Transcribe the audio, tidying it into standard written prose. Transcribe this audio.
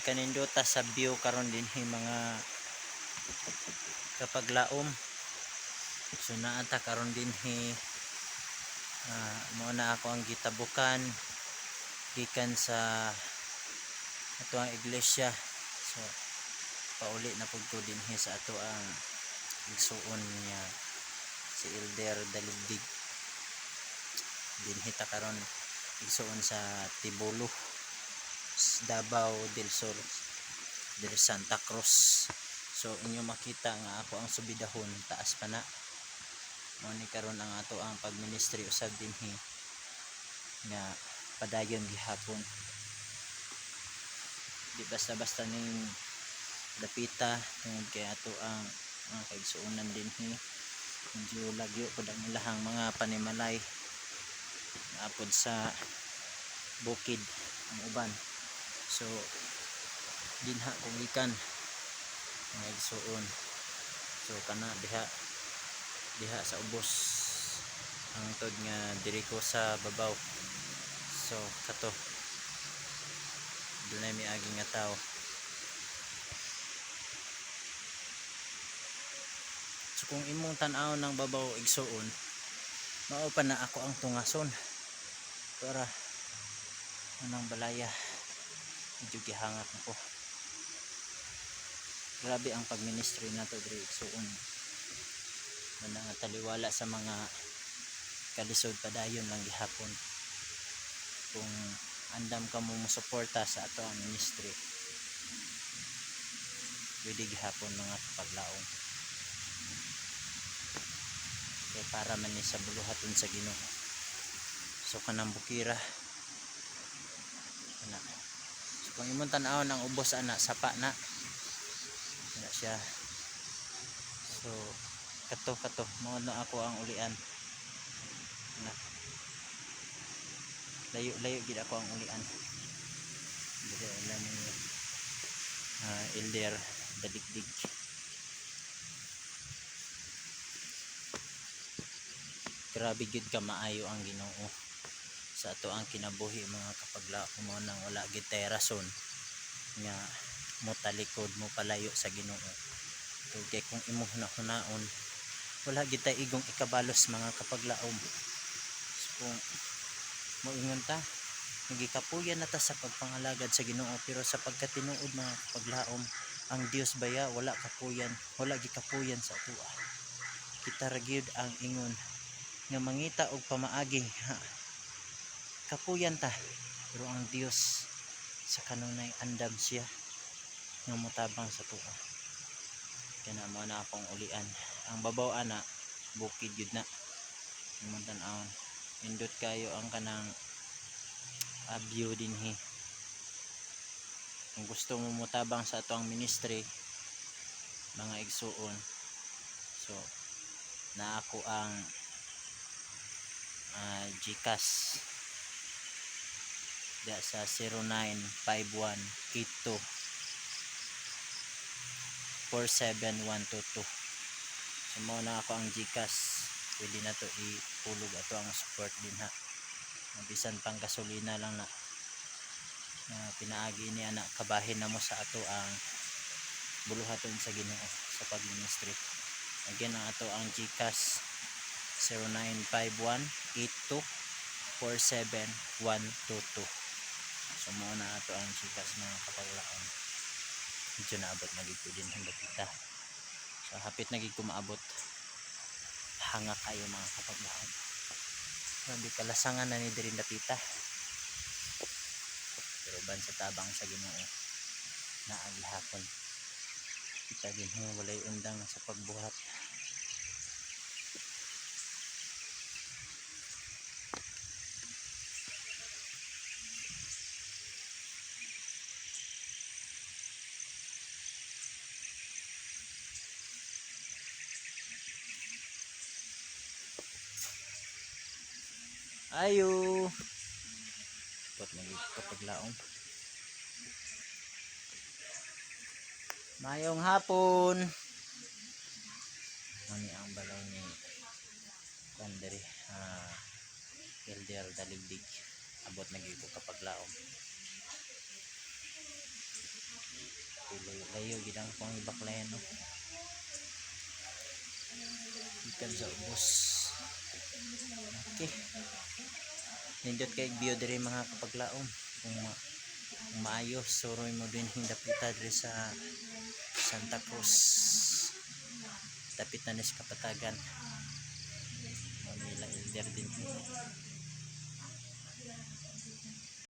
kanindota sa view karon din mga kapaglaom. So naata karon din mo na ako ang gitabukan gikan sa ato ang iglesia. So pauli na pugto din sa ato ang igsuon niya si Elder Daligdig din hita karon igsuon sa Tibolo, Davao del Sur, del Santa Cruz. So inyo makita nga ako ang subidahon taas pa na mo ni karon ang ato ang pagministry usab dinhi nga padayon gihapon, di basta-basta ning dapita tungod kay ato ang mga kaigsuonan dinhi. Medyo lagyo pud ang ilahang mga panimalay naapod sa bukid ang uban. So dinha kung ikan mga igsuon. So kana diha sa ubos ang tod nga diri ko sa babaw. So kato dunay miagi nga tao. So kung imong tan-aw ng babaw igsuon, mao pa na ako ang tungason para anang balaya medyo gihangat nako. Grabe ang pagministry nato diri igsuon. Nga taliwala sa mga kalisod padayon lang gihapon. Kung andam ka mo suporta sa ato ang ministry, pwede gihapon mga kapaglaong. Kaya para man ni sa buluhaton sa Ginoo. So kanang bukira ana. So kung imong tan-awon ang ubos ana sapa na siya. So kato mao na ako ang ulian na layo gid ako ang ulian dili ala ni Elder Daligdig. Grabe gid ka maayo ang Ginoo sa ato ang kinabuhi mga kapaglaom. Mo nang wala gid tay rason nga mo talikod mo palayo sa Ginoo. Kay kung imo hunaon wala gid tay igong ikabalos mga kapaglaom. So kung moingon ta nagikapuyan na ta sa pagpangalagad sa Ginoo, pero sa pagkatinuod mga kapaglaom ang Dios baya wala kapuyan, wala gikapuyan sa atoa. Kita ra gyud ang ingon nga mangita og pamaagi kapuyan ta, pero ang Dios sa kanunay andam siya nga motabang sa tuwa. Kana mo na akong ulian. Ang babaw ana bukid yun na imong tan-awon. Indot kayo ang kanang view dinhi. Kung gusto mo motabang sa ato ang ministry mga igsuon, so na ako ang GCash da sa 095182 47122. So mo na ako ang GCash, pwede na to ipulog ato ang support din ha. Bisan pang gasolina lang na pinaagi ni anak kabahin na mo sa ato ang buluhaton sa Ginoo sa pagministry. Again ang ato ang GCash 095182472122. So mo na ato ang GCash mga kapaglaon. Medyo naabot na gid din ang dapita. So hapit na gid ko maabot. Hanga kayo mga kapaglaon. Grabe kalasangan na ni diri dapita. Pero ban sa tabang sa Ginoo na ang gihapon. Kita din walay undang sa pagbuhat. Ayo pot lagi kapaglaong. Mayong hapon. Ani ang balaw ni Kandere Elder Daligdig. Abot na gyud ko kapaglaong. layo gid ang pang ibaklayan no. Ikan sa ubos. Okay. Nindot kay view diri mga kapaglaom. Kung maayo suroy mo din hindapita diri sa Santa Cruz. Dapit na nis Kapatagan. Manila Elder din.